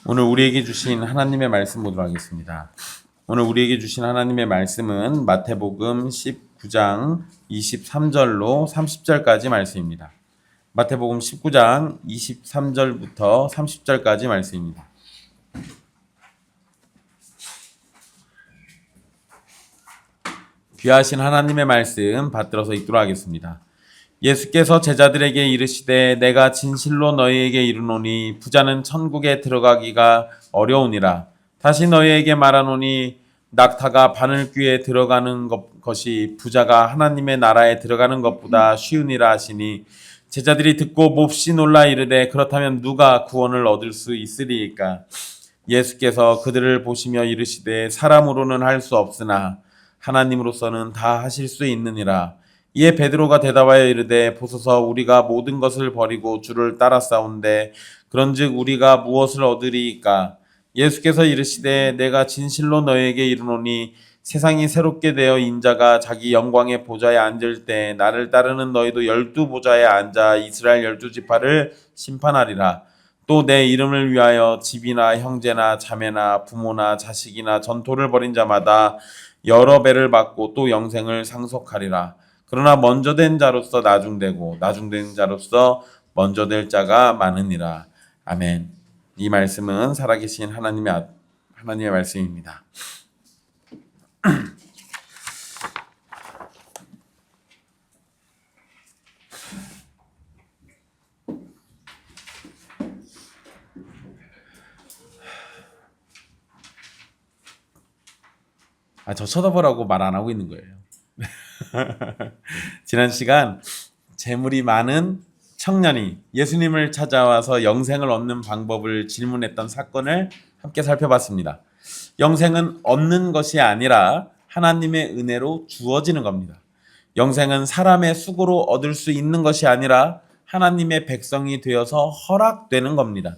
오늘 우리에게 주신 하나님의 말씀 보도록 하겠습니다. 오늘 우리에게 주신 하나님의 말씀은 마태복음 19장 23절로 30절까지 말씀입니다. 마태복음 19장 23절부터 30절까지 말씀입니다. 귀하신 하나님의 말씀 받들어서 읽도록 하겠습니다. 예수께서 제자들에게 이르시되 내가 진실로 너희에게 이르노니 부자는 천국에 들어가기가 어려우니라. 다시 너희에게 말하노니 낙타가 바늘귀에 들어가는 것이 부자가 하나님의 나라에 들어가는 것보다 쉬우니라 하시니 제자들이 듣고 몹시 놀라 이르되 그렇다면 누가 구원을 얻을 수 있으리이까. 예수께서 그들을 보시며 이르시되 사람으로는 할 수 없으나 하나님으로서는 다 하실 수 있느니라. 이에 베드로가 대답하여 이르되 보소서 우리가 모든 것을 버리고 주를 따라싸운데 그런즉 우리가 무엇을 얻으리이까. 예수께서 이르시되 내가 진실로 너희에게 이르노니 세상이 새롭게 되어 인자가 자기 영광의 보좌에 앉을 때 나를 따르는 너희도 12보좌에 앉아 이스라엘 12지파를 심판하리라. 또 내 이름을 위하여 집이나 형제나 자매나 부모나 자식이나 전토를 벌인 자마다 여러 배를 받고 또 영생을 상속하리라. 그러나 먼저 된 자로서 나중되고 나중된 자로서 먼저 될 자가 많으니라. 아멘. 이 말씀은 살아계신 하나님의 말씀입니다. 저 쳐다보라고 말 안 하고 있는 거예요. 지난 시간 재물이 많은 청년이 예수님을 찾아와서 영생을 얻는 방법을 질문했던 사건을 함께 살펴봤습니다. 영생은 얻는 것이 아니라 하나님의 은혜로 주어지는 겁니다. 영생은 사람의 수고로 얻을 수 있는 것이 아니라 하나님의 백성이 되어서 허락되는 겁니다.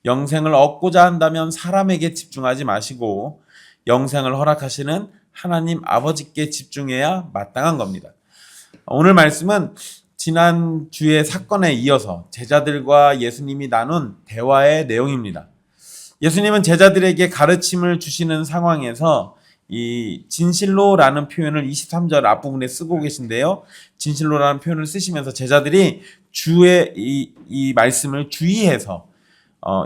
영생을 얻고자 한다면 사람에게 집중하지 마시고 영생을 허락하시는 하나님 아버지께 집중해야 마땅한 겁니다. 오늘 말씀은 지난주의 사건에 이어서 제자들과 예수님이 나눈 대화의 내용입니다. 예수님은 제자들에게 가르침을 주시는 상황에서 이 진실로라는 표현을 23절 앞부분에 쓰고 계신데요. 진실로라는 표현을 쓰시면서 제자들이 주의 이 말씀을 주의해서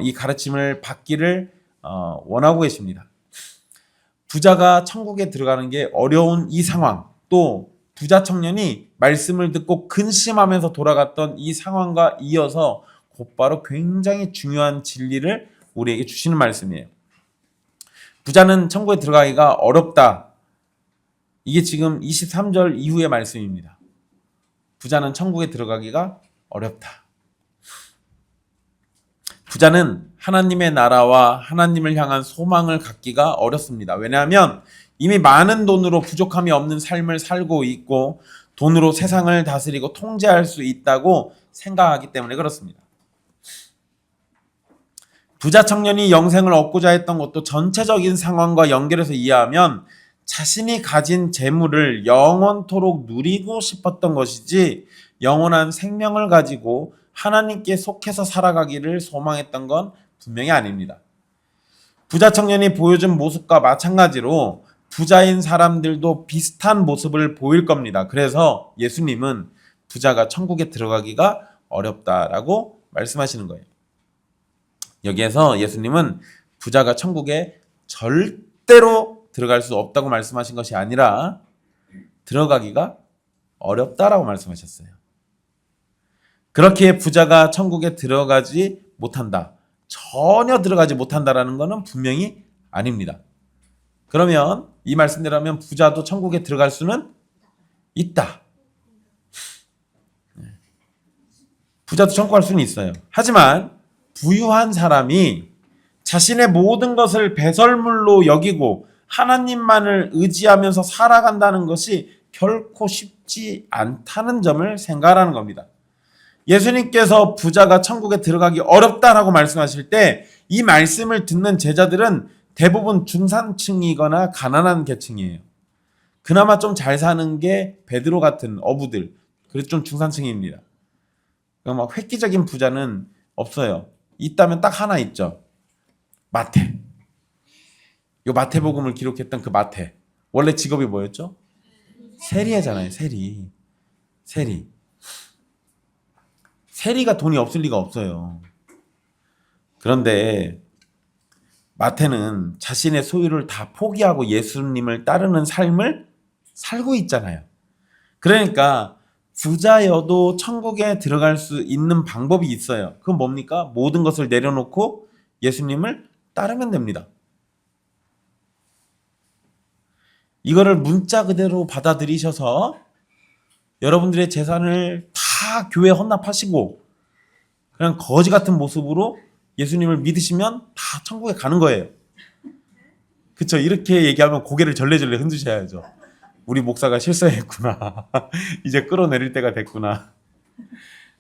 이 가르침을 받기를 원하고 계십니다. 부자가 천국에 들어가는 게 어려운 이 상황, 또 부자 청년이 말씀을 듣고 근심하면서 돌아갔던 이 상황과 이어서 곧바로 굉장히 중요한 진리를 우리에게 주시는 말씀이에요. 부자는 천국에 들어가기가 어렵다. 이게 지금 23절 이후의 말씀입니다. 부자는 천국에 들어가기가 어렵다. 부자는 하나님의 나라와 하나님을 향한 소망을 갖기가 어렵습니다. 왜냐하면 이미 많은 돈으로 부족함이 없는 삶을 살고 있고 돈으로 세상을 다스리고 통제할 수 있다고 생각하기 때문에 그렇습니다. 부자 청년이 영생을 얻고자 했던 것도 전체적인 상황과 연결해서 이해하면 자신이 가진 재물을 영원토록 누리고 싶었던 것이지 영원한 생명을 가지고 하나님께 속해서 살아가기를 소망했던 건 분명히 아닙니다. 부자 청년이 보여준 모습과 마찬가지로 부자인 사람들도 비슷한 모습을 보일 겁니다. 그래서 예수님은 부자가 천국에 들어가기가 어렵다라고 말씀하시는 거예요. 여기에서 예수님은 부자가 천국에 절대로 들어갈 수 없다고 말씀하신 것이 아니라 들어가기가 어렵다라고 말씀하셨어요. 그렇게 부자가 천국에 들어가지 못한다. 전혀 들어가지 못한다라는 것은 분명히 아닙니다. 그러면 이 말씀대로라면 부자도 천국에 들어갈 수는 있다. 부자도 천국 갈 수는 있어요. 하지만 부유한 사람이 자신의 모든 것을 배설물로 여기고 하나님만을 의지하면서 살아간다는 것이 결코 쉽지 않다는 점을 생각하라는 겁니다. 예수님께서 부자가 천국에 들어가기 어렵다라고 말씀하실 때 이 말씀을 듣는 제자들은 대부분 중산층이거나 가난한 계층이에요. 그나마 좀 잘 사는 게 베드로 같은 어부들, 그래서 좀 중산층입니다. 막 획기적인 부자는 없어요. 있다면 딱 하나 있죠. 마태. 요 마태복음을 기록했던 그 마태. 원래 직업이 뭐였죠? 세리잖아요. 세리. 세리가 돈이 없을 리가 없어요. 그런데 마태는 자신의 소유를 다 포기하고 예수님을 따르는 삶을 살고 있잖아요. 그러니까 부자여도 천국에 들어갈 수 있는 방법이 있어요. 그건 뭡니까? 모든 것을 내려놓고 예수님을 따르면 됩니다. 이거를 문자 그대로 받아들이셔서 여러분들의 재산을 다 교회에 헌납하시고 그냥 거지 같은 모습으로 예수님을 믿으시면 다 천국에 가는 거예요. 그쵸? 이렇게 얘기하면 고개를 절레절레 흔드셔야죠. 우리 목사가 실수했구나. 이제 끌어내릴 때가 됐구나.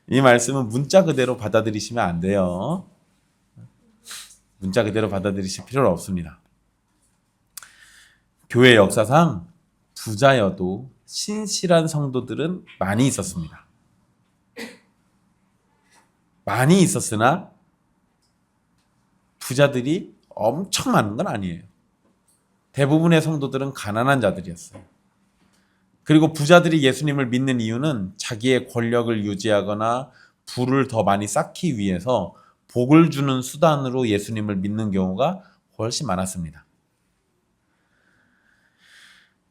이 말씀은 문자 그대로 받아들이시면 안 돼요. 문자 그대로 받아들이실 필요는 없습니다. 교회 역사상 부자여도 신실한 성도들은 많이 있었습니다. 많이 있었으나 부자들이 엄청 많은 건 아니에요. 대부분의 성도들은 가난한 자들이었어요. 그리고 부자들이 예수님을 믿는 이유는 자기의 권력을 유지하거나 부를 더 많이 쌓기 위해서 복을 주는 수단으로 예수님을 믿는 경우가 훨씬 많았습니다.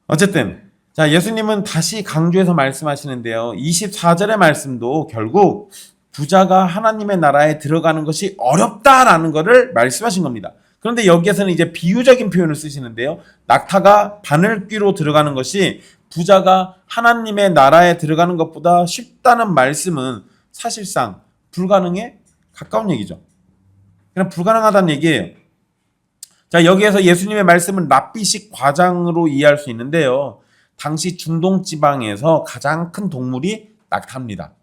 어쨌든 자, 예수님은 다시 강조해서 말씀하시는데요. 24절의 말씀도 결국 부자가 하나님의 나라에 들어가는 것이 어렵다라는 것을 말씀하신 겁니다. 그런데 여기에서는 이제 비유적인 표현을 쓰시는데요. 낙타가 바늘귀로 들어가는 것이 부자가 하나님의 나라에 들어가는 것보다 쉽다는 말씀은 사실상 불가능에 가까운 얘기죠. 그냥 불가능하다는 얘기예요. 자, 여기에서 예수님의 말씀은 랍비식 과장으로 이해할 수 있는데요. 당시 중동 지방에서 가장 큰 동물이 낙타입니다.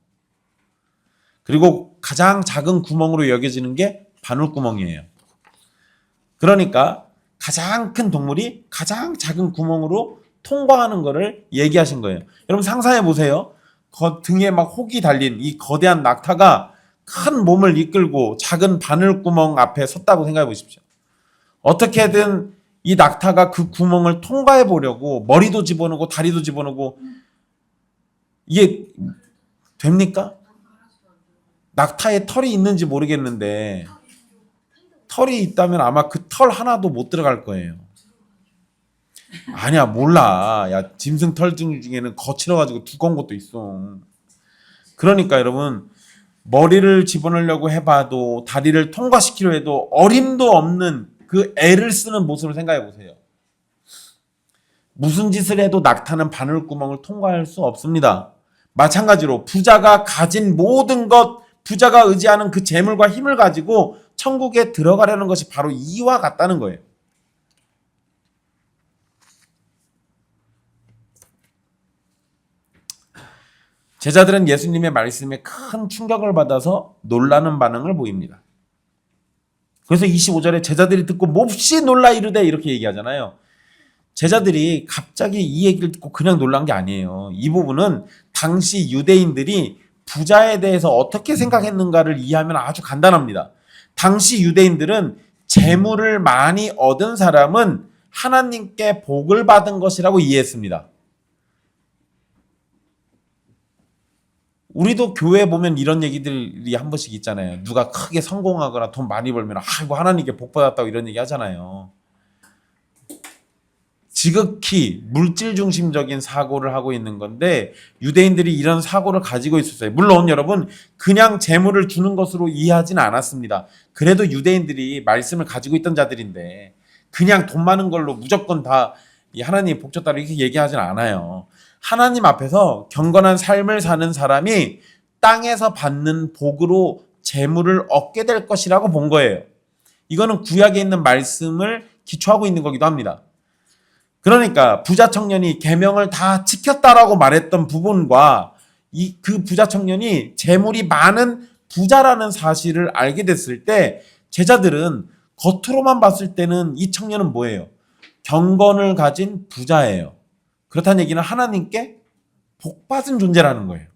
그리고 가장 작은 구멍으로 여겨지는 게 바늘구멍이에요. 그러니까 가장 큰 동물이 가장 작은 구멍으로 통과하는 것을 얘기하신 거예요. 여러분 상상해 보세요. 등에 막 혹이 달린 이 거대한 낙타가 큰 몸을 이끌고 작은 바늘구멍 앞에 섰다고 생각해 보십시오. 어떻게든 이 낙타가 그 구멍을 통과해 보려고 머리도 집어넣고 다리도 집어넣고 이게 됩니까? 낙타에 털이 있는지 모르겠는데 털이 있다면 아마 그 털 하나도 못 들어갈 거예요. 아니야, 몰라. 야, 짐승 털 중에는 거칠어가지고 두꺼운 것도 있어. 그러니까 여러분 머리를 집어넣으려고 해봐도 다리를 통과시키려 해도 어림도 없는 그 애를 쓰는 모습을 생각해 보세요. 무슨 짓을 해도 낙타는 바늘구멍을 통과할 수 없습니다. 마찬가지로 부자가 가진 모든 것, 부자가 의지하는 그 재물과 힘을 가지고 천국에 들어가려는 것이 바로 이와 같다는 거예요. 제자들은 예수님의 말씀에 큰 충격을 받아서 놀라는 반응을 보입니다. 그래서 25절에 제자들이 듣고 몹시 놀라 이르되 이렇게 얘기하잖아요. 제자들이 갑자기 이 얘기를 듣고 그냥 놀란 게 아니에요. 이 부분은 당시 유대인들이 부자에 대해서 어떻게 생각했는가를 이해하면 아주 간단합니다. 당시 유대인들은 재물을 많이 얻은 사람은 하나님께 복을 받은 것이라고 이해했습니다. 우리도 교회에 보면 이런 얘기들이 한 번씩 있잖아요. 누가 크게 성공하거나 돈 많이 벌면 아이고 하나님께 복 받았다고 이런 얘기 하잖아요. 지극히 물질 중심적인 사고를 하고 있는 건데 유대인들이 이런 사고를 가지고 있었어요. 물론 여러분 그냥 재물을 주는 것으로 이해하지는 않았습니다. 그래도 유대인들이 말씀을 가지고 있던 자들인데 그냥 돈 많은 걸로 무조건 다 하나님 복 줬다 이렇게 얘기하지는 않아요. 하나님 앞에서 경건한 삶을 사는 사람이 땅에서 받는 복으로 재물을 얻게 될 것이라고 본 거예요. 이거는 구약에 있는 말씀을 기초하고 있는 거기도 합니다. 그러니까 부자 청년이 계명을 다 지켰다라고 말했던 부분과 그 부자 청년이 재물이 많은 부자라는 사실을 알게 됐을 때 제자들은 겉으로만 봤을 때는 이 청년은 뭐예요? 경건을 가진 부자예요. 그렇다는 얘기는 하나님께 복받은 존재라는 거예요.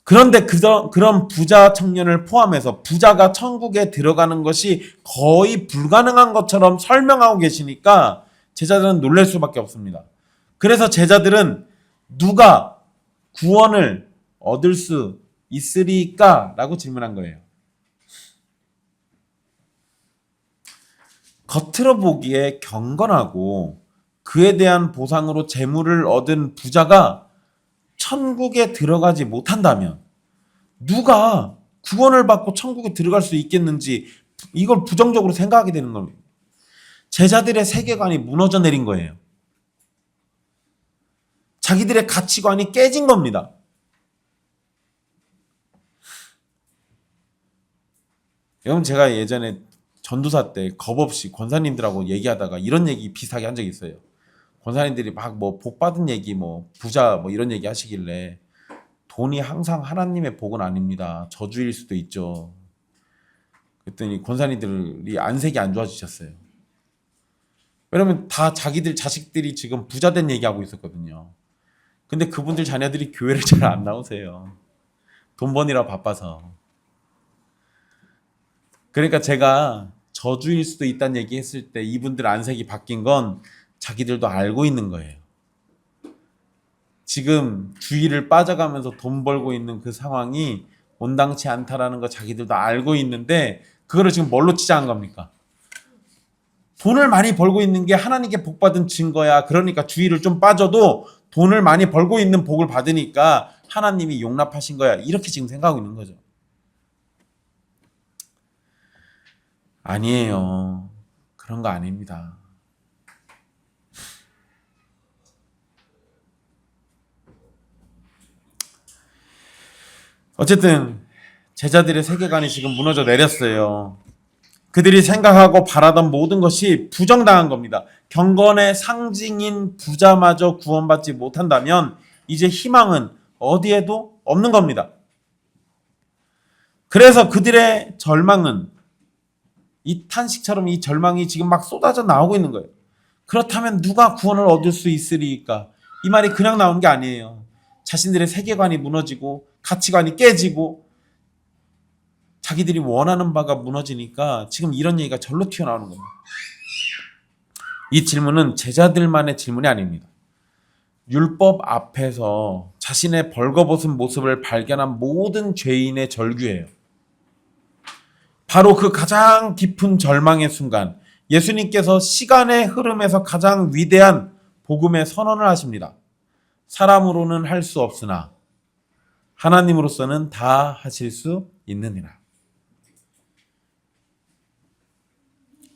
그런데 그런 부자 청년을 포함해서 부자가 천국에 들어가는 것이 거의 불가능한 것처럼 설명하고 계시니까 제자들은 놀랄 수밖에 없습니다. 그래서 제자들은 누가 구원을 얻을 수 있으리까? 라고 질문한 거예요. 겉으로 보기에 경건하고 그에 대한 보상으로 재물을 얻은 부자가 천국에 들어가지 못한다면 누가 구원을 받고 천국에 들어갈 수 있겠는지 이걸 부정적으로 생각하게 되는 겁니다. 제자들의 세계관이 무너져 내린 거예요. 자기들의 가치관이 깨진 겁니다. 여러분, 제가 예전에 전도사 때 겁없이 권사님들하고 얘기하다가 이런 얘기 비슷하게 한 적이 있어요. 권사님들이 막 뭐 복 받은 얘기, 뭐 부자 뭐 이런 얘기 하시길래 돈이 항상 하나님의 복은 아닙니다. 저주일 수도 있죠. 그랬더니 권사님들이 안색이 안 좋아지셨어요. 왜냐면 다 자기들 자식들이 지금 부자 된 얘기하고 있었거든요. 근데 그분들 자녀들이 교회를 잘 안 나오세요. 돈 버니라 바빠서. 그러니까 제가 저주일 수도 있다는 얘기 했을 때 이분들 안색이 바뀐 건 자기들도 알고 있는 거예요. 지금 주의를 빠져가면서 돈 벌고 있는 그 상황이 온당치 않다라는 거 자기들도 알고 있는데 그거를 지금 뭘로 치장한 겁니까? 돈을 많이 벌고 있는 게 하나님께 복 받은 증거야. 그러니까 주의를 좀 빠져도 돈을 많이 벌고 있는 복을 받으니까 하나님이 용납하신 거야. 이렇게 지금 생각하고 있는 거죠. 아니에요. 그런 거 아닙니다. 어쨌든 제자들의 세계관이 지금 무너져 내렸어요. 그들이 생각하고 바라던 모든 것이 부정당한 겁니다. 경건의 상징인 부자마저 구원받지 못한다면 이제 희망은 어디에도 없는 겁니다. 그래서 그들의 절망은 이 탄식처럼 이 절망이 지금 막 쏟아져 나오고 있는 거예요. 그렇다면 누가 구원을 얻을 수 있으리까? 이 말이 그냥 나온 게 아니에요. 자신들의 세계관이 무너지고 가치관이 깨지고 자기들이 원하는 바가 무너지니까 지금 이런 얘기가 절로 튀어나오는 겁니다. 이 질문은 제자들만의 질문이 아닙니다. 율법 앞에서 자신의 벌거벗은 모습을 발견한 모든 죄인의 절규예요. 바로 그 가장 깊은 절망의 순간 예수님께서 시간의 흐름에서 가장 위대한 복음의 선언을 하십니다. 사람으로는 할 수 없으나 하나님으로서는 다 하실 수 있느니라.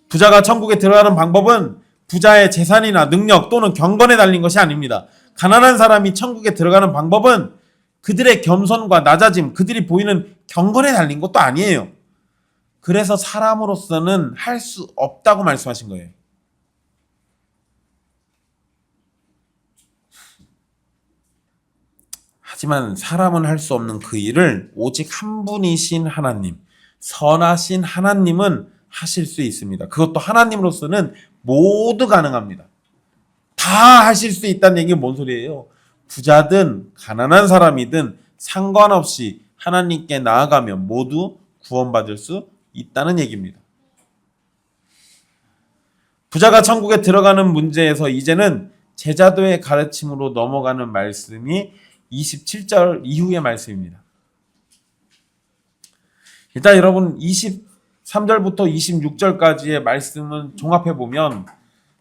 부자가 천국에 들어가는 방법은 부자의 재산이나 능력 또는 경건에 달린 것이 아닙니다. 가난한 사람이 천국에 들어가는 방법은 그들의 겸손과 낮아짐, 그들이 보이는 경건에 달린 것도 아니에요. 그래서 사람으로서는 할 수 없다고 말씀하신 거예요. 하지만 사람은 할 수 없는 그 일을 오직 한 분이신 하나님, 선하신 하나님은 하실 수 있습니다. 그것도 하나님으로서는 모두 가능합니다. 다 하실 수 있다는 얘기는 뭔 소리예요? 부자든 가난한 사람이든 상관없이 하나님께 나아가면 모두 구원받을 수 있다는 얘기입니다. 부자가 천국에 들어가는 문제에서 이제는 제자도의 가르침으로 넘어가는 말씀이 27절 이후의 말씀입니다. 일단 여러분 23절부터 26절까지의 말씀은 종합해보면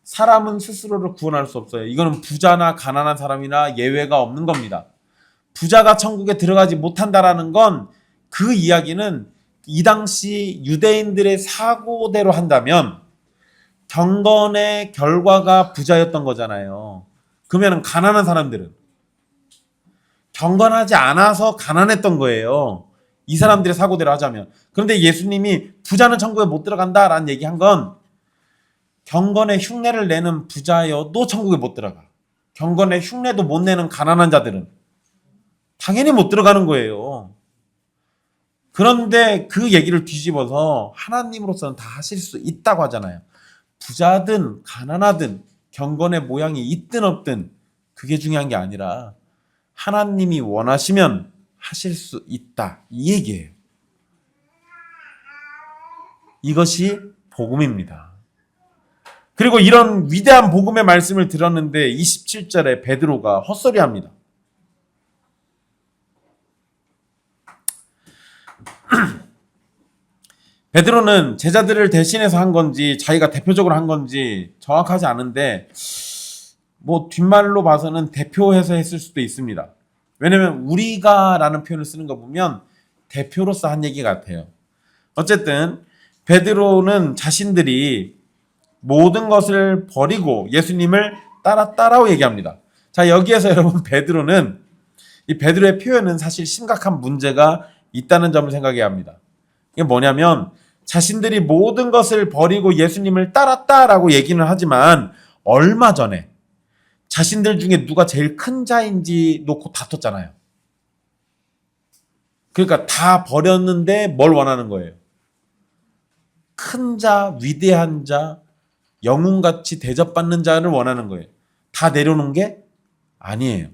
사람은 스스로를 구원할 수 없어요. 이거는 부자나 가난한 사람이나 예외가 없는 겁니다. 부자가 천국에 들어가지 못한다라는 건 그 이야기는 이 당시 유대인들의 사고대로 한다면 경건의 결과가 부자였던 거잖아요. 그러면 가난한 사람들은 경건하지 않아서 가난했던 거예요. 이 사람들의 사고대로 하자면. 그런데 예수님이 부자는 천국에 못 들어간다라는 얘기한 건 경건의 흉내를 내는 부자여도 천국에 못 들어가. 경건의 흉내도 못 내는 가난한 자들은 당연히 못 들어가는 거예요. 그런데 그 얘기를 뒤집어서 하나님으로서는 다 하실 수 있다고 하잖아요. 부자든 가난하든 경건의 모양이 있든 없든 그게 중요한 게 아니라 하나님이 원하시면 하실 수 있다. 이 얘기예요. 이것이 복음입니다. 그리고 이런 위대한 복음의 말씀을 들었는데 27절에 베드로가 헛소리합니다. 베드로는 제자들을 대신해서 한 건지 자기가 대표적으로 한 건지 정확하지 않은데 뒷말로 봐서는 대표해서 했을 수도 있습니다. 왜냐면 우리가라는 표현을 쓰는 거 보면 대표로서 한 얘기 같아요. 어쨌든 베드로는 자신들이 모든 것을 버리고 예수님을 따랐다라고 얘기합니다. 자, 여기에서 여러분 베드로는 이 베드로의 표현은 사실 심각한 문제가 있다는 점을 생각해야 합니다. 이게 뭐냐면 자신들이 모든 것을 버리고 예수님을 따랐다라고 얘기는 하지만 얼마 전에 자신들 중에 누가 제일 큰 자인지 놓고 다퉜잖아요. 그러니까 다 버렸는데 뭘 원하는 거예요? 큰 자, 위대한 자, 영웅같이 대접받는 자를 원하는 거예요. 다 내려놓은 게 아니에요.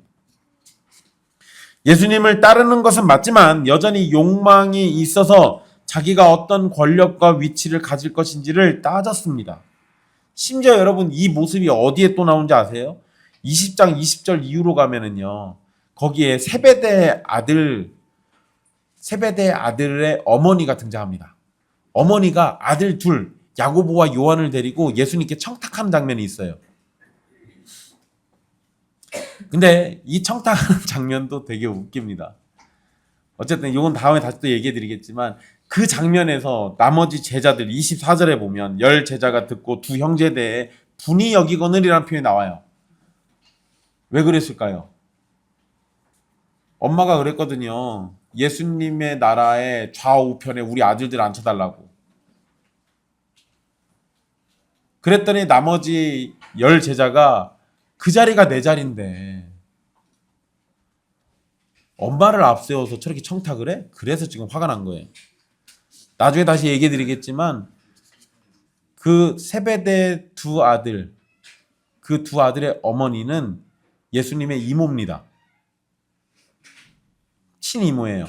예수님을 따르는 것은 맞지만 여전히 욕망이 있어서 자기가 어떤 권력과 위치를 가질 것인지를 따졌습니다. 심지어 여러분 이 모습이 어디에 또 나온지 아세요? 20장 20절 이후로 가면은요. 거기에 세베대의 아들의 어머니가 등장합니다. 어머니가 아들 둘, 야고보와 요한을 데리고 예수님께 청탁하는 장면이 있어요. 근데 이 청탁하는 장면도 되게 웃깁니다. 어쨌든 이건 다음에 다시 또 얘기해 드리겠지만 그 장면에서 나머지 제자들 24절에 보면 10 제자가 듣고 두 형제에 대해 분이 여기거늘이라는 표현이 나와요. 왜 그랬을까요? 엄마가 그랬거든요. 예수님의 나라의 좌우편에 우리 아들들 앉혀달라고. 그랬더니 나머지 10 제자가 그 자리가 내 자리인데 엄마를 앞세워서 저렇게 청탁을 해? 그래서 지금 화가 난 거예요. 나중에 다시 얘기해 드리겠지만 그 세베대 두 아들, 그 두 아들의 어머니는 예수님의 이모입니다. 친이모예요.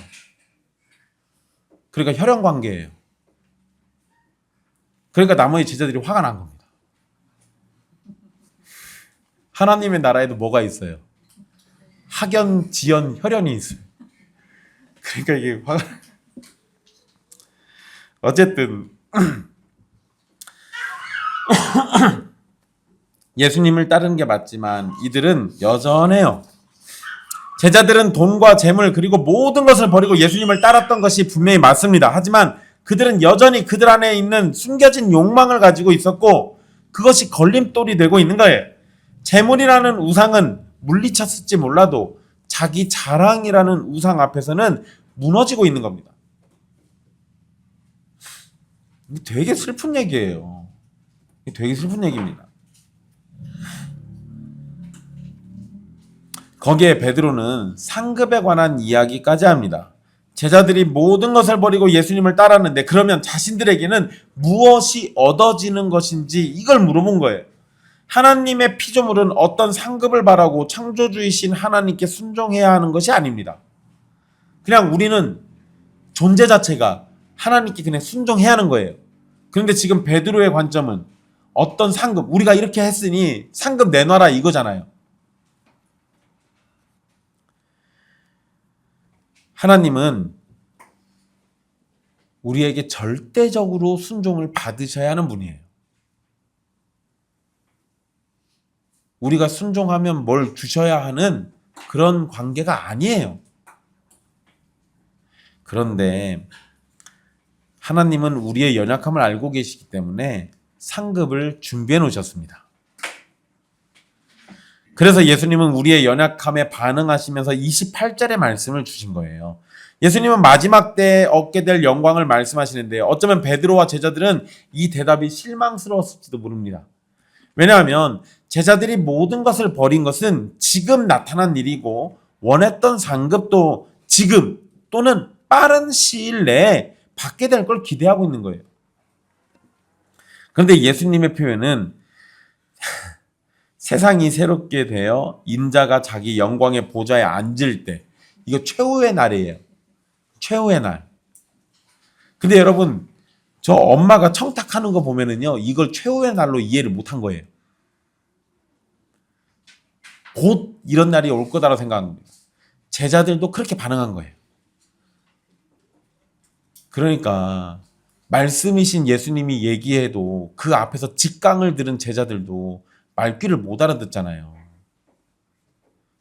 그러니까 혈연 관계예요. 그러니까 나머지 제자들이 화가 난 겁니다. 하나님의 나라에도 뭐가 있어요? 학연, 지연, 혈연이 있어요. 그러니까 이게 화가 어쨌든 예수님을 따르는 게 맞지만 이들은 여전해요. 제자들은 돈과 재물 그리고 모든 것을 버리고 예수님을 따랐던 것이 분명히 맞습니다. 하지만 그들은 여전히 그들 안에 있는 숨겨진 욕망을 가지고 있었고 그것이 걸림돌이 되고 있는 거예요. 재물이라는 우상은 물리쳤을지 몰라도 자기 자랑이라는 우상 앞에서는 무너지고 있는 겁니다. 되게 슬픈 얘기예요. 되게 슬픈 얘기입니다. 거기에 베드로는 상급에 관한 이야기까지 합니다. 제자들이 모든 것을 버리고 예수님을 따랐는데 그러면 자신들에게는 무엇이 얻어지는 것인지 이걸 물어본 거예요. 하나님의 피조물은 어떤 상급을 바라고 창조주이신 하나님께 순종해야 하는 것이 아닙니다. 그냥 우리는 존재 자체가 하나님께 그냥 순종해야 하는 거예요. 그런데 지금 베드로의 관점은 어떤 상급, 우리가 이렇게 했으니 상급 내놔라 이거잖아요. 하나님은 우리에게 절대적으로 순종을 받으셔야 하는 분이에요. 우리가 순종하면 뭘 주셔야 하는 그런 관계가 아니에요. 그런데 하나님은 우리의 연약함을 알고 계시기 때문에 상급을 준비해 놓으셨습니다. 그래서 예수님은 우리의 연약함에 반응하시면서 28절의 말씀을 주신 거예요. 예수님은 마지막 때에 얻게 될 영광을 말씀하시는데 어쩌면 베드로와 제자들은 이 대답이 실망스러웠을지도 모릅니다. 왜냐하면 제자들이 모든 것을 버린 것은 지금 나타난 일이고 원했던 상급도 지금 또는 빠른 시일 내에 받게 될 걸 기대하고 있는 거예요. 그런데 예수님의 표현은 세상이 새롭게 되어 인자가 자기 영광의 보좌에 앉을 때 이거 최후의 날이에요. 최후의 날. 근데 여러분, 저 엄마가 청탁하는 거 보면은요, 이걸 최후의 날로 이해를 못한 거예요. 곧 이런 날이 올 거다라고 생각한 겁니다. 제자들도 그렇게 반응한 거예요. 그러니까 말씀이신 예수님이 얘기해도 그 앞에서 직강을 들은 제자들도 말귀를 못 알아듣잖아요.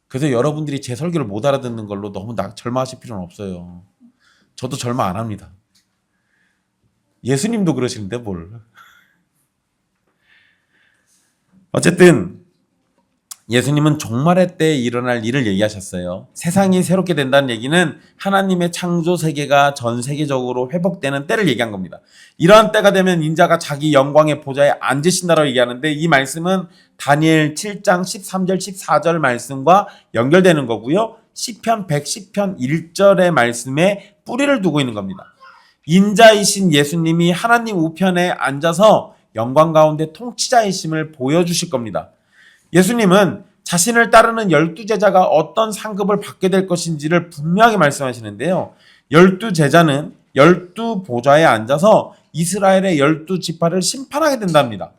그래서 여러분들이 제 설교를 못 알아듣는 걸로 너무 절망하실 필요는 없어요. 저도 절망 안 합니다. 예수님도 그러시는데 뭘. 어쨌든 예수님은 종말의 때에 일어날 일을 얘기하셨어요. 세상이 새롭게 된다는 얘기는 하나님의 창조 세계가 전 세계적으로 회복되는 때를 얘기한 겁니다. 이러한 때가 되면 인자가 자기 영광의 보좌에 앉으신다라고 얘기하는데, 이 말씀은 다니엘 7장 13절 14절 말씀과 연결되는 거고요. 시편 110편 1절의 말씀에 뿌리를 두고 있는 겁니다. 인자이신 예수님이 하나님 우편에 앉아서 영광 가운데 통치자이심을 보여주실 겁니다. 예수님은 자신을 따르는 12제자가 어떤 상급을 받게 될 것인지를 분명하게 말씀하시는데요. 12제자는 12보좌에 앉아서 이스라엘의 12지파를 심판하게 된답니다.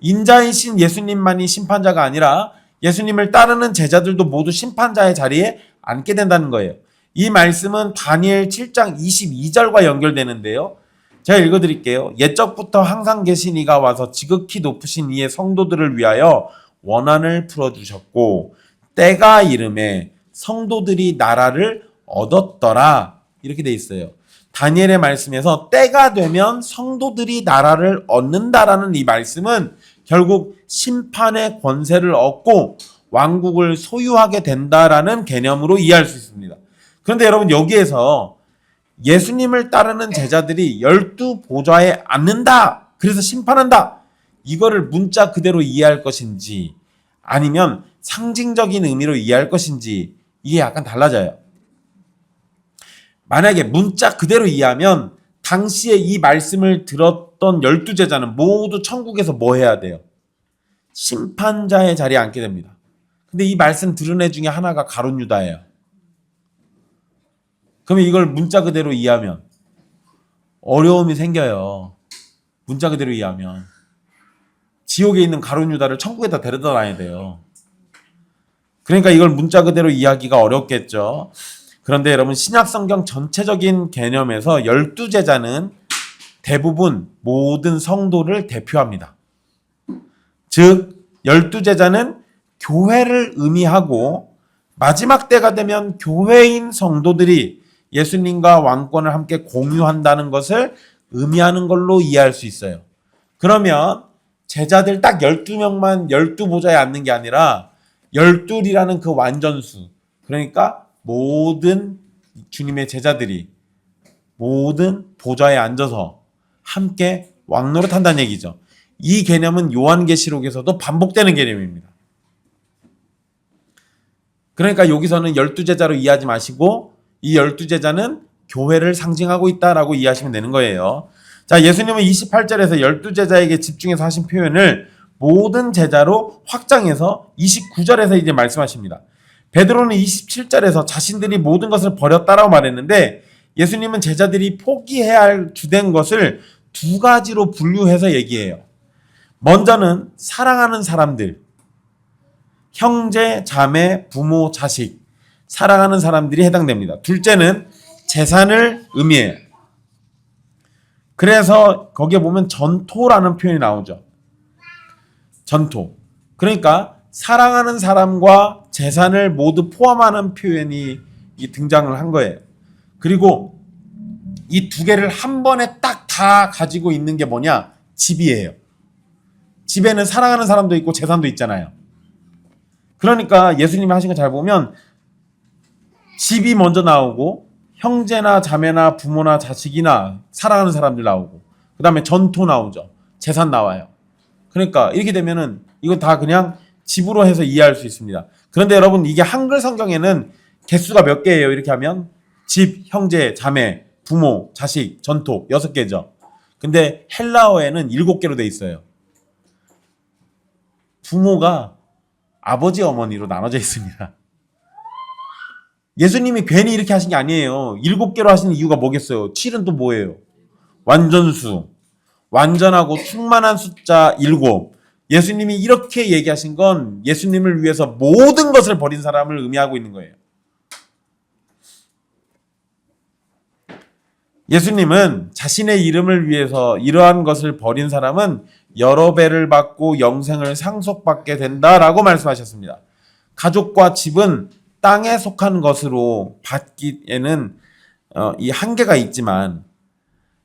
인자이신 예수님만이 심판자가 아니라 예수님을 따르는 제자들도 모두 심판자의 자리에 앉게 된다는 거예요. 이 말씀은 다니엘 7장 22절과 연결되는데요. 제가 읽어드릴게요. 옛적부터 항상 계신 이가 와서 지극히 높으신 이의 성도들을 위하여 원한을 풀어주셨고 때가 이름에 성도들이 나라를 얻었더라, 이렇게 돼 있어요. 다니엘의 말씀에서 때가 되면 성도들이 나라를 얻는다라는 이 말씀은 결국 심판의 권세를 얻고 왕국을 소유하게 된다라는 개념으로 이해할 수 있습니다. 그런데 여러분, 여기에서 예수님을 따르는 제자들이 12보좌에 앉는다, 그래서 심판한다, 이거를 문자 그대로 이해할 것인지 아니면 상징적인 의미로 이해할 것인지, 이게 약간 달라져요. 만약에 문자 그대로 이해하면 당시에 이 말씀을 들었던 12제자는 모두 천국에서 뭐 해야 돼요? 심판자의 자리에 앉게 됩니다. 근데 이 말씀 들은 애 중에 하나가 가룟 유다예요. 그러면 이걸 문자 그대로 이해하면 어려움이 생겨요. 문자 그대로 이해하면 지옥에 있는 가룟 유다를 천국에다 데려다 놔야 돼요. 그러니까 이걸 문자 그대로 이해하기가 어렵겠죠. 그런데 여러분, 신약 성경 전체적인 개념에서 12제자는 대부분 모든 성도를 대표합니다. 즉 12제자는 교회를 의미하고 마지막 때가 되면 교회인 성도들이 예수님과 왕권을 함께 공유한다는 것을 의미하는 걸로 이해할 수 있어요. 그러면 제자들 딱 12명만 12보좌에 앉는 게 아니라 12이라는 그 완전수, 그러니까 모든 주님의 제자들이 모든 보좌에 앉아서 함께 왕노릇한다는 얘기죠. 이 개념은 요한계시록에서도 반복되는 개념입니다. 그러니까 여기서는 12제자로 이해하지 마시고 이 12제자는 교회를 상징하고 있다라고 이해하시면 되는 거예요. 자, 예수님은 28절에서 12제자에게 집중해서 하신 표현을 모든 제자로 확장해서 29절에서 이제 말씀하십니다. 베드로는 27절에서 자신들이 모든 것을 버렸다라고 말했는데, 예수님은 제자들이 포기해야 할 주된 것을 두 가지로 분류해서 얘기해요. 먼저는 사랑하는 사람들, 형제, 자매, 부모, 자식, 사랑하는 사람들이 해당됩니다. 둘째는 재산을 의미해요. 그래서 거기에 보면 전토라는 표현이 나오죠. 전토. 그러니까 사랑하는 사람과 재산을 모두 포함하는 표현이 등장을 한 거예요. 그리고 이 두 개를 한 번에 딱 다 가지고 있는 게 뭐냐? 집이에요. 집에는 사랑하는 사람도 있고 재산도 있잖아요. 그러니까 예수님이 하신 거 잘 보면 집이 먼저 나오고 형제나 자매나 부모나 자식이나 사랑하는 사람들 나오고 그 다음에 전토 나오죠. 재산 나와요. 그러니까 이렇게 되면은 이거 다 그냥 집으로 해서 이해할 수 있습니다. 그런데 여러분, 이게 한글 성경에는 개수가 몇 개예요? 이렇게 하면 집, 형제, 자매, 부모, 자식, 전토 6개죠. 근데 헬라어에는 7개로 돼 있어요. 부모가 아버지, 어머니로 나눠져 있습니다. 예수님이 괜히 이렇게 하신 게 아니에요. 7개로 하시는 이유가 뭐겠어요? 7은 또 뭐예요? 완전수. 완전하고 충만한 숫자 7. 예수님이 이렇게 얘기하신 건 예수님을 위해서 모든 것을 버린 사람을 의미하고 있는 거예요. 예수님은 자신의 이름을 위해서 이러한 것을 버린 사람은 여러 배를 받고 영생을 상속받게 된다라고 말씀하셨습니다. 가족과 집은 땅에 속한 것으로 받기에는 이 한계가 있지만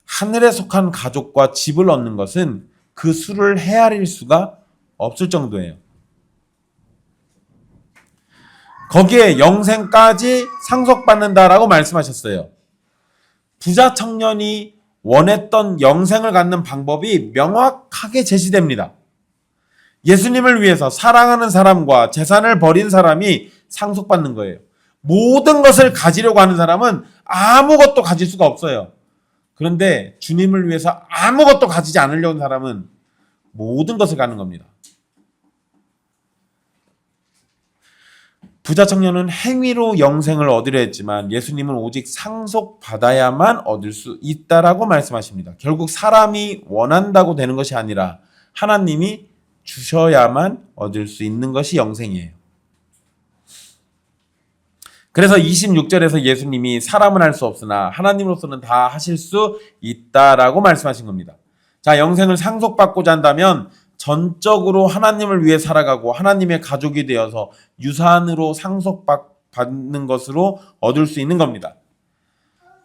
하늘에 속한 가족과 집을 얻는 것은 그 수를 헤아릴 수가 없을 정도예요. 거기에 영생까지 상속받는다라고 말씀하셨어요. 부자 청년이 원했던 영생을 갖는 방법이 명확하게 제시됩니다. 예수님을 위해서 사랑하는 사람과 재산을 버린 사람이 상속받는 거예요. 모든 것을 가지려고 하는 사람은 아무것도 가질 수가 없어요. 그런데 주님을 위해서 아무것도 가지지 않으려는 사람은 모든 것을 갖는 겁니다. 부자 청년은 행위로 영생을 얻으려 했지만 예수님은 오직 상속받아야만 얻을 수 있다라고 말씀하십니다. 결국 사람이 원한다고 되는 것이 아니라 하나님이 주셔야만 얻을 수 있는 것이 영생이에요. 그래서 26절에서 예수님이 사람은 할 수 없으나 하나님으로서는 다 하실 수 있다라고 말씀하신 겁니다. 자, 영생을 상속받고자 한다면 전적으로 하나님을 위해 살아가고 하나님의 가족이 되어서 유산으로 상속받는 것으로 얻을 수 있는 겁니다.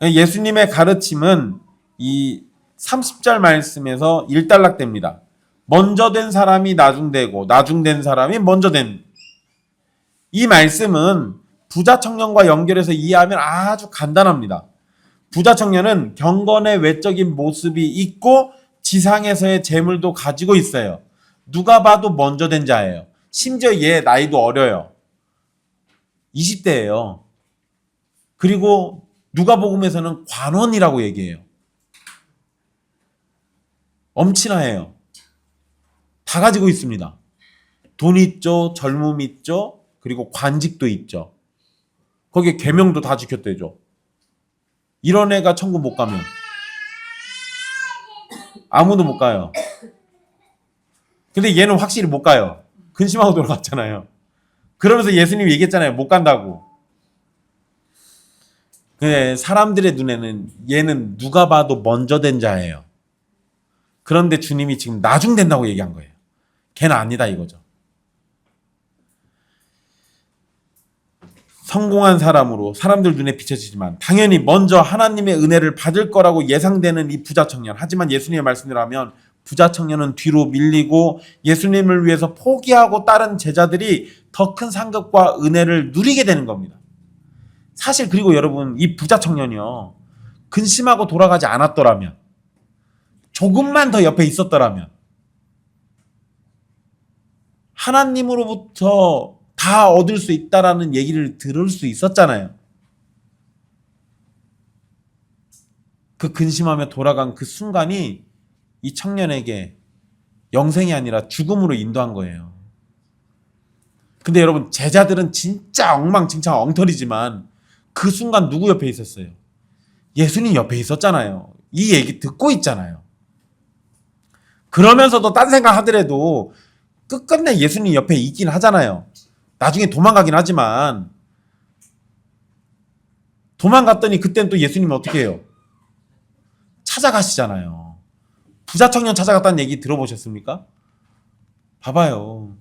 예수님의 가르침은 이 30절 말씀에서 일단락됩니다. 먼저 된 사람이 나중되고 나중된 사람이 먼저 된. 이 말씀은 부자 청년과 연결해서 이해하면 아주 간단합니다. 부자 청년은 경건의 외적인 모습이 있고 지상에서의 재물도 가지고 있어요. 누가 봐도 먼저 된 자예요. 심지어 얘 나이도 어려요. 20대예요. 그리고 누가복음에서는 관원이라고 얘기해요. 엄친아예요. 다 가지고 있습니다. 돈 있죠, 젊음 있죠, 그리고 관직도 있죠. 거기에 계명도 다 지켰대죠. 이런 애가 천국 못 가면 아무도 못 가요. 근데 얘는 확실히 못 가요. 근심하고 돌아갔잖아요. 그러면서 예수님이 얘기했잖아요. 못 간다고. 근데 사람들의 눈에는 얘는 누가 봐도 먼저 된 자예요. 그런데 주님이 지금 나중된다고 얘기한 거예요. 걔는 아니다 이거죠. 성공한 사람으로 사람들 눈에 비춰지지만 당연히 먼저 하나님의 은혜를 받을 거라고 예상되는 이 부자 청년. 하지만 예수님의 말씀대로 하면 부자 청년은 뒤로 밀리고 예수님을 위해서 포기하고 따른 제자들이 더 큰 상급과 은혜를 누리게 되는 겁니다. 사실 그리고 여러분 이 부자 청년이요. 근심하고 돌아가지 않았더라면 조금만 더 옆에 있었더라면 하나님으로부터 다 얻을 수 있다라는 얘기를 들을 수 있었잖아요. 그 근심하며 돌아간 그 순간이 이 청년에게 영생이 아니라 죽음으로 인도한 거예요. 근데 여러분 제자들은 진짜 엉망진창 엉터리지만 그 순간 누구 옆에 있었어요? 예수님 옆에 있었잖아요. 이 얘기 듣고 있잖아요. 그러면서도 딴 생각 하더라도 끝끝내 예수님 옆에 있긴 하잖아요. 나중에 도망가긴 하지만 도망갔더니 그땐 또 예수님이 어떻게 해요? 찾아가시잖아요. 부자 청년 찾아갔다는 얘기 들어보셨습니까? 봐봐요.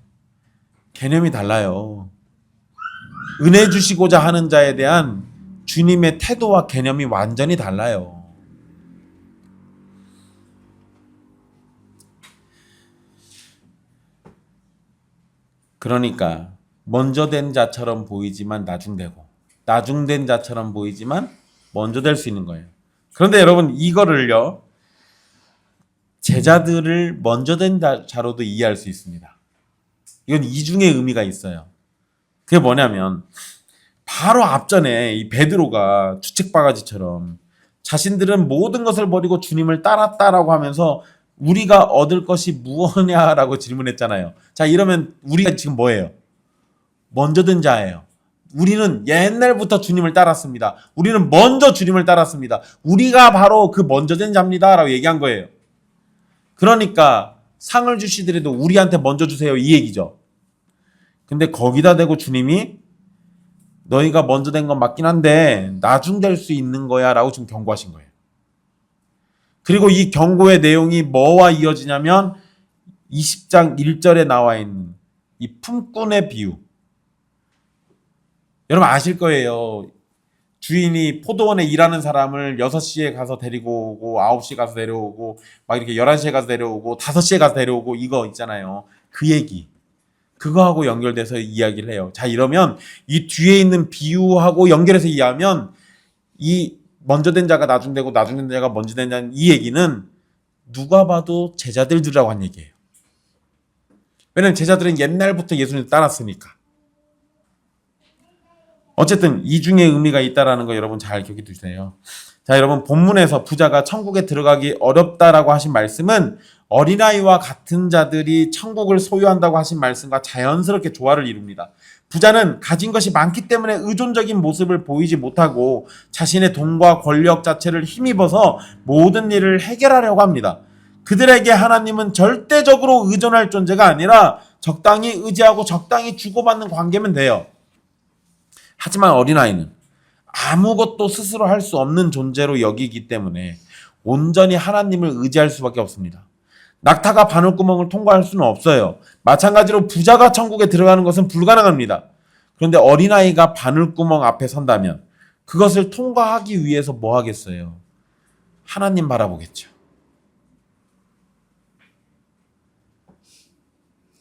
개념이 달라요. 은혜 주시고자 하는 자에 대한 주님의 태도와 개념이 완전히 달라요. 그러니까 먼저 된 자처럼 보이지만 나중되고 나중된 자처럼 보이지만 먼저 될 수 있는 거예요. 그런데 여러분 이거를요. 제자들을 먼저 된 자로도 이해할 수 있습니다. 이건 이중의 의미가 있어요. 그게 뭐냐면 바로 앞전에 이 베드로가 주책바가지처럼 자신들은 모든 것을 버리고 주님을 따랐다라고 하면서 우리가 얻을 것이 무엇냐라고 질문했잖아요. 자, 이러면 우리가 지금 뭐예요? 먼저 된 자예요. 우리는 옛날부터 주님을 따랐습니다. 우리는 먼저 주님을 따랐습니다. 우리가 바로 그 먼저 된 자입니다. 라고 얘기한 거예요. 그러니까 상을 주시더라도 우리한테 먼저 주세요. 이 얘기죠. 근데 거기다 대고 주님이 너희가 먼저 된 건 맞긴 한데 나중 될 수 있는 거야 라고 지금 경고하신 거예요. 그리고 이 경고의 내용이 뭐와 이어지냐면 20장 1절에 나와 있는 이 품꾼의 비유. 여러분 아실 거예요. 주인이 포도원에 일하는 사람을 6시에 가서 데리고 오고 9시에 가서 데려오고 막 이렇게 11시에 가서 데려오고 5시에 가서 데려오고 이거 있잖아요. 그 얘기. 그거하고 연결돼서 이야기를 해요. 자, 이러면 이 뒤에 있는 비유하고 연결해서 이해하면 이 먼저 된 자가 나중 되고 나중 된 자가 먼저 된 자는 이 얘기는 누가 봐도 제자들이라고 한 얘기예요. 왜냐면 제자들은 옛날부터 예수님을 따랐으니까. 어쨌든 이 중에 의미가 있다라는 거 여러분 잘 기억해 두세요. 자, 여러분 본문에서 부자가 천국에 들어가기 어렵다라고 하신 말씀은 어린아이와 같은 자들이 천국을 소유한다고 하신 말씀과 자연스럽게 조화를 이룹니다. 부자는 가진 것이 많기 때문에 의존적인 모습을 보이지 못하고 자신의 돈과 권력 자체를 힘입어서 모든 일을 해결하려고 합니다. 그들에게 하나님은 절대적으로 의존할 존재가 아니라 적당히 의지하고 적당히 주고받는 관계면 돼요. 하지만 어린아이는 아무것도 스스로 할 수 없는 존재로 여기기 때문에 온전히 하나님을 의지할 수밖에 없습니다. 낙타가 바늘구멍을 통과할 수는 없어요. 마찬가지로 부자가 천국에 들어가는 것은 불가능합니다. 그런데 어린아이가 바늘구멍 앞에 선다면 그것을 통과하기 위해서 뭐 하겠어요? 하나님 바라보겠죠.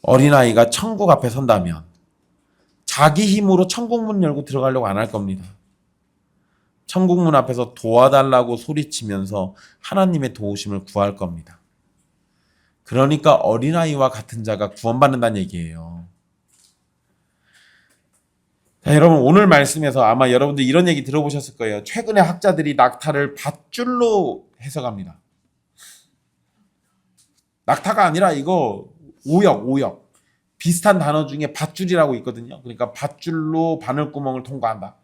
어린아이가 천국 앞에 선다면 자기 힘으로 천국 문 열고 들어가려고 안 할 겁니다. 천국 문 앞에서 도와달라고 소리치면서 하나님의 도우심을 구할 겁니다. 그러니까 어린아이와 같은 자가 구원받는다는 얘기예요. 자, 여러분 오늘 말씀에서 아마 여러분들 이런 얘기 들어보셨을 거예요. 최근에 학자들이 낙타를 밧줄로 해석합니다. 낙타가 아니라 이거 오역. 비슷한 단어 중에 밧줄이라고 있거든요. 그러니까 밧줄로 바늘구멍을 통과한다.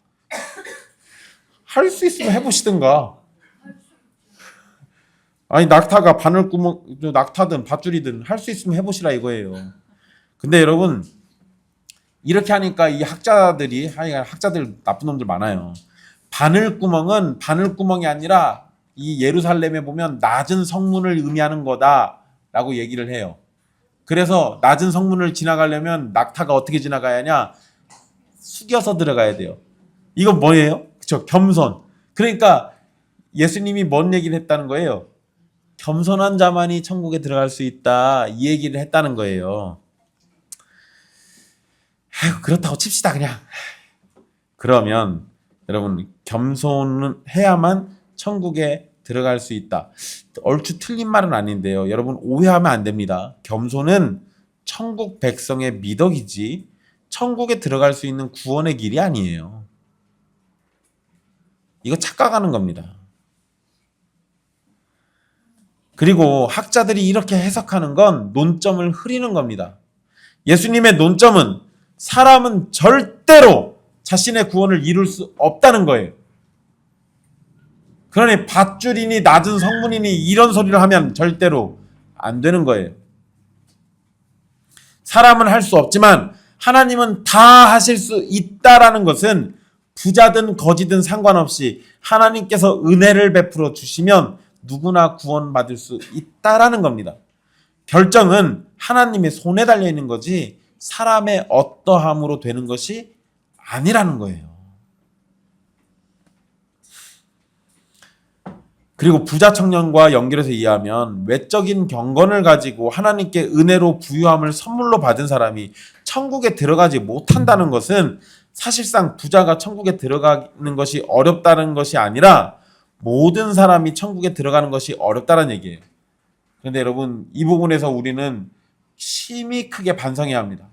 할 수 있으면 해보시든가. 아니 낙타가 바늘구멍, 낙타든 밧줄이든 할 수 있으면 해보시라 이거예요. 근데 여러분 이렇게 하니까 이 학자들 나쁜 놈들 많아요. 바늘구멍은 바늘구멍이 아니라 이 예루살렘에 보면 낮은 성문을 의미하는 거다라고 얘기를 해요. 그래서 낮은 성문을 지나가려면 낙타가 어떻게 지나가야 하냐? 숙여서 들어가야 돼요. 이건 뭐예요? 그쵸? 겸손. 그러니까 예수님이 뭔 얘기를 했다는 거예요? 겸손한 자만이 천국에 들어갈 수 있다. 이 얘기를 했다는 거예요. 아유, 그렇다고 칩시다 그냥. 그러면 여러분 겸손은 해야만 천국에 들어갈 수 있다. 얼추 틀린 말은 아닌데요. 여러분 오해하면 안 됩니다. 겸손은 천국 백성의 미덕이지 천국에 들어갈 수 있는 구원의 길이 아니에요. 이거 착각하는 겁니다. 그리고 학자들이 이렇게 해석하는 건 논점을 흐리는 겁니다. 예수님의 논점은 사람은 절대로 자신의 구원을 이룰 수 없다는 거예요. 그러니 밧줄이니 낮은 성문이니 이런 소리를 하면 절대로 안 되는 거예요. 사람은 할 수 없지만 하나님은 다 하실 수 있다라는 것은 부자든 거지든 상관없이 하나님께서 은혜를 베풀어 주시면 누구나 구원받을 수 있다라는 겁니다. 결정은 하나님의 손에 달려 있는 거지 사람의 어떠함으로 되는 것이 아니라는 거예요. 그리고 부자 청년과 연결해서 이해하면 외적인 경건을 가지고 하나님께 은혜로 부유함을 선물로 받은 사람이 천국에 들어가지 못한다는 것은 사실상 부자가 천국에 들어가는 것이 어렵다는 것이 아니라 모든 사람이 천국에 들어가는 것이 어렵다는 얘기예요. 그런데 여러분 이 부분에서 우리는 심히 크게 반성해야 합니다.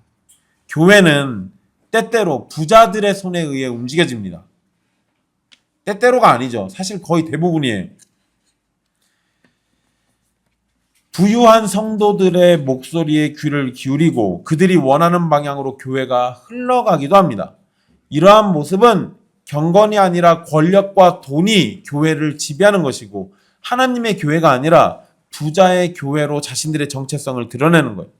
교회는 때때로 부자들의 손에 의해 움직여집니다. 때때로가 아니죠. 사실 거의 대부분이에요. 부유한 성도들의 목소리에 귀를 기울이고 그들이 원하는 방향으로 교회가 흘러가기도 합니다. 이러한 모습은 경건이 아니라 권력과 돈이 교회를 지배하는 것이고 하나님의 교회가 아니라 부자의 교회로 자신들의 정체성을 드러내는 거예요.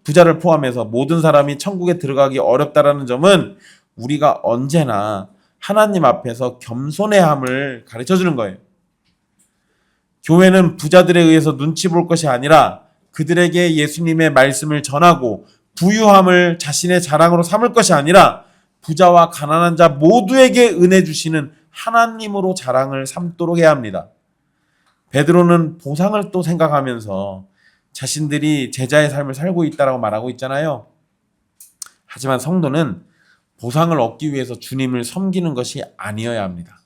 부자를 포함해서 모든 사람이 천국에 들어가기 어렵다라는 점은 우리가 언제나 하나님 앞에서 겸손의 함을 가르쳐 주는 거예요. 교회는 부자들에 의해서 눈치 볼 것이 아니라 그들에게 예수님의 말씀을 전하고 부유함을 자신의 자랑으로 삼을 것이 아니라 부자와 가난한 자 모두에게 은혜 주시는 하나님으로 자랑을 삼도록 해야 합니다. 베드로는 보상을 또 생각하면서 자신들이 제자의 삶을 살고 있다라고 말하고 있잖아요. 하지만 성도는 보상을 얻기 위해서 주님을 섬기는 것이 아니어야 합니다.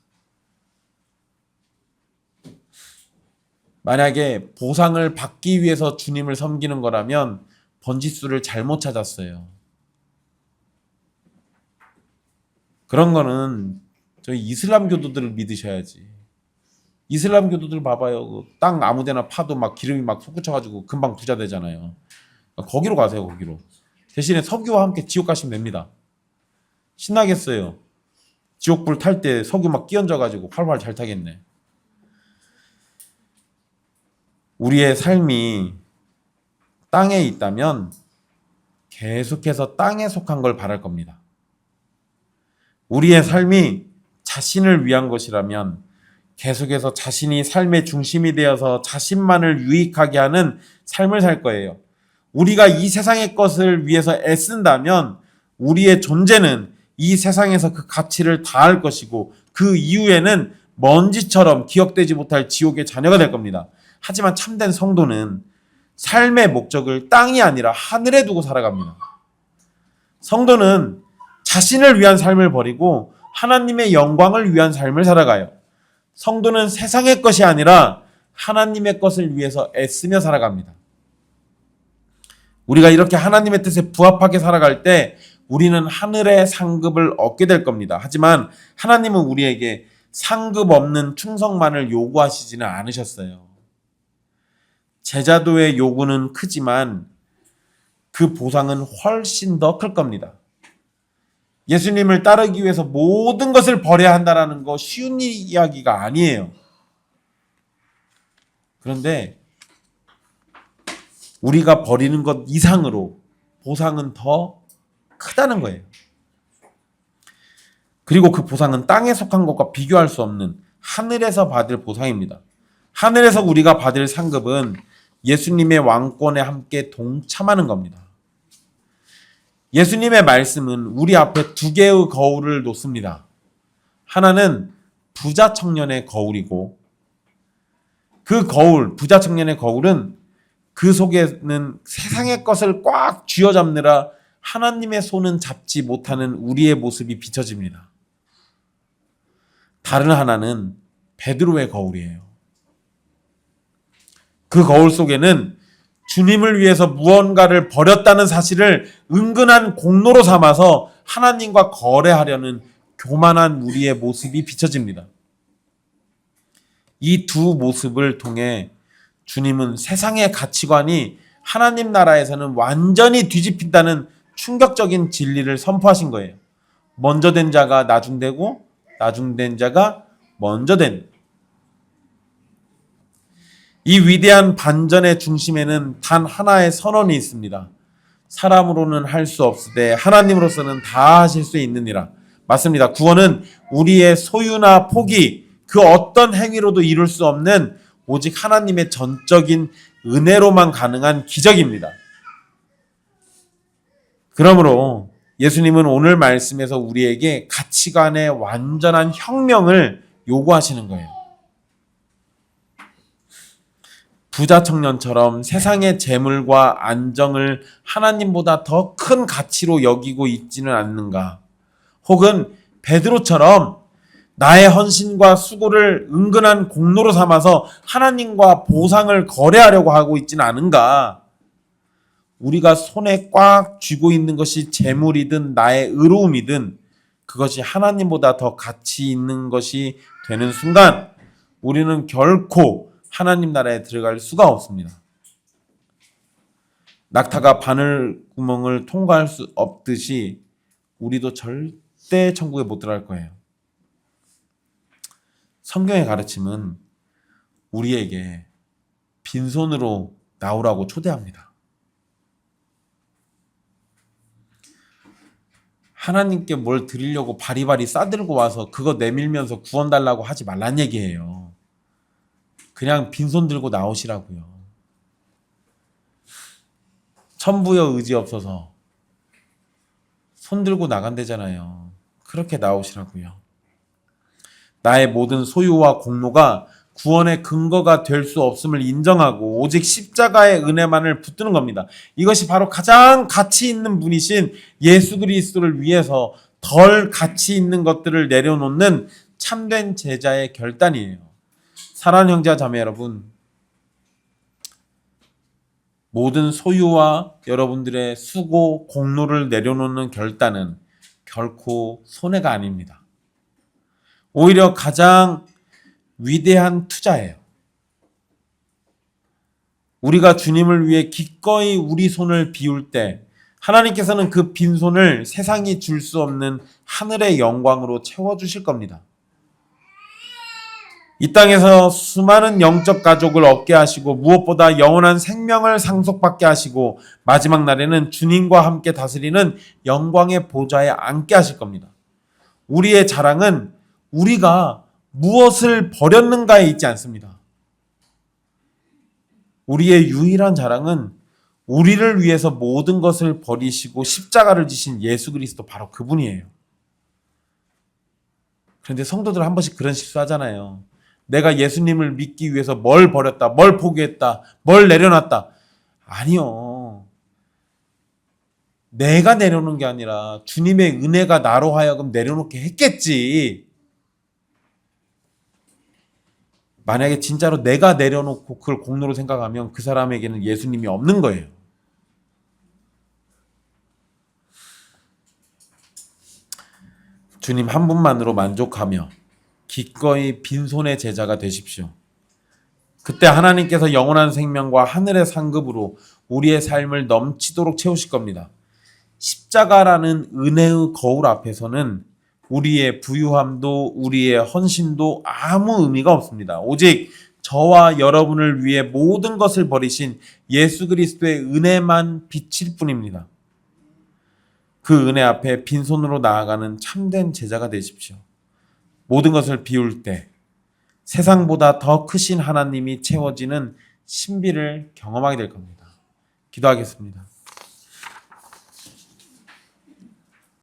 만약에 보상을 받기 위해서 주님을 섬기는 거라면 번지수를 잘못 찾았어요. 그런 거는 저희 이슬람 교도들을 믿으셔야지. 이슬람 교도들 봐봐요. 땅 아무데나 파도 막 기름이 막 솟구쳐가지고 금방 부자 되잖아요. 거기로 가세요. 거기로. 대신에 석유와 함께 지옥 가시면 됩니다. 신나겠어요. 지옥불 탈 때 석유 막 끼얹어가지고 활활 잘 타겠네. 우리의 삶이 땅에 있다면 계속해서 땅에 속한 걸 바랄 겁니다. 우리의 삶이 자신을 위한 것이라면 계속해서 자신이 삶의 중심이 되어서 자신만을 유익하게 하는 삶을 살 거예요. 우리가 이 세상의 것을 위해서 애쓴다면 우리의 존재는 이 세상에서 그 가치를 다할 것이고 그 이후에는 먼지처럼 기억되지 못할 지옥의 자녀가 될 겁니다. 하지만 참된 성도는 삶의 목적을 땅이 아니라 하늘에 두고 살아갑니다. 성도는 자신을 위한 삶을 버리고 하나님의 영광을 위한 삶을 살아가요. 성도는 세상의 것이 아니라 하나님의 것을 위해서 애쓰며 살아갑니다. 우리가 이렇게 하나님의 뜻에 부합하게 살아갈 때 우리는 하늘의 상급을 얻게 될 겁니다. 하지만 하나님은 우리에게 상급 없는 충성만을 요구하시지는 않으셨어요. 제자도의 요구는 크지만 그 보상은 훨씬 더 클 겁니다. 예수님을 따르기 위해서 모든 것을 버려야 한다는 거 쉬운 이야기가 아니에요. 그런데 우리가 버리는 것 이상으로 보상은 더 크다는 거예요. 그리고 그 보상은 땅에 속한 것과 비교할 수 없는 하늘에서 받을 보상입니다. 하늘에서 우리가 받을 상급은 예수님의 왕권에 함께 동참하는 겁니다. 예수님의 말씀은 우리 앞에 두 개의 거울을 놓습니다. 하나는 부자 청년의 거울이고 그 거울, 부자 청년의 거울은 그 속에는 세상의 것을 꽉 쥐어잡느라 하나님의 손은 잡지 못하는 우리의 모습이 비춰집니다. 다른 하나는 베드로의 거울이에요. 그 거울 속에는 주님을 위해서 무언가를 버렸다는 사실을 은근한 공로로 삼아서 하나님과 거래하려는 교만한 우리의 모습이 비춰집니다. 이 두 모습을 통해 주님은 세상의 가치관이 하나님 나라에서는 완전히 뒤집힌다는 충격적인 진리를 선포하신 거예요. 먼저 된 자가 나중되고 나중된 자가 먼저 된. 이 위대한 반전의 중심에는 단 하나의 선언이 있습니다. 사람으로는 할 수 없으되 하나님으로서는 다 하실 수 있느니라. 맞습니다. 구원은 우리의 소유나 포기, 그 어떤 행위로도 이룰 수 없는 오직 하나님의 전적인 은혜로만 가능한 기적입니다. 그러므로 예수님은 오늘 말씀에서 우리에게 가치관의 완전한 혁명을 요구하시는 거예요. 부자 청년처럼 세상의 재물과 안정을 하나님보다 더 큰 가치로 여기고 있지는 않는가? 혹은 베드로처럼 나의 헌신과 수고를 은근한 공로로 삼아서 하나님과 보상을 거래하려고 하고 있지는 않은가? 우리가 손에 꽉 쥐고 있는 것이 재물이든 나의 의로움이든 그것이 하나님보다 더 가치 있는 것이 되는 순간 우리는 결코 하나님 나라에 들어갈 수가 없습니다. 낙타가 바늘구멍을 통과할 수 없듯이 우리도 절대 천국에 못 들어갈 거예요. 성경의 가르침은 우리에게 빈손으로 나오라고 초대합니다. 하나님께 뭘 드리려고 바리바리 싸들고 와서 그거 내밀면서 구원 달라고 하지 말란 얘기예요. 그냥 빈손 들고 나오시라고요. 천부여 의지 없어서 손 들고 나간대잖아요. 그렇게 나오시라고요. 나의 모든 소유와 공로가 구원의 근거가 될 수 없음을 인정하고 오직 십자가의 은혜만을 붙드는 겁니다. 이것이 바로 가장 가치 있는 분이신 예수 그리스도를 위해서 덜 가치 있는 것들을 내려놓는 참된 제자의 결단이에요. 사랑하는 형제와 자매 여러분, 모든 소유와 여러분들의 수고, 공로를 내려놓는 결단은 결코 손해가 아닙니다. 오히려 가장 위대한 투자예요. 우리가 주님을 위해 기꺼이 우리 손을 비울 때 하나님께서는 그 빈손을 세상이 줄 수 없는 하늘의 영광으로 채워주실 겁니다. 이 땅에서 수많은 영적 가족을 얻게 하시고 무엇보다 영원한 생명을 상속받게 하시고 마지막 날에는 주님과 함께 다스리는 영광의 보좌에 앉게 하실 겁니다. 우리의 자랑은 우리가 무엇을 버렸는가에 있지 않습니다. 우리의 유일한 자랑은 우리를 위해서 모든 것을 버리시고 십자가를 지신 예수 그리스도 바로 그분이에요. 그런데 성도들 한 번씩 그런 실수하잖아요. 내가 예수님을 믿기 위해서 뭘 버렸다, 뭘 포기했다, 뭘 내려놨다. 아니요. 내가 내려놓은 게 아니라 주님의 은혜가 나로 하여금 내려놓게 했겠지. 만약에 진짜로 내가 내려놓고 그걸 공로로 생각하면 그 사람에게는 예수님이 없는 거예요. 주님 한 분만으로 만족하며 기꺼이 빈손의 제자가 되십시오. 그때 하나님께서 영원한 생명과 하늘의 상급으로 우리의 삶을 넘치도록 채우실 겁니다. 십자가라는 은혜의 거울 앞에서는 우리의 부유함도 우리의 헌신도 아무 의미가 없습니다. 오직 저와 여러분을 위해 모든 것을 버리신 예수 그리스도의 은혜만 비칠 뿐입니다. 그 은혜 앞에 빈손으로 나아가는 참된 제자가 되십시오. 모든 것을 비울 때 세상보다 더 크신 하나님이 채워지는 신비를 경험하게 될 겁니다. 기도하겠습니다.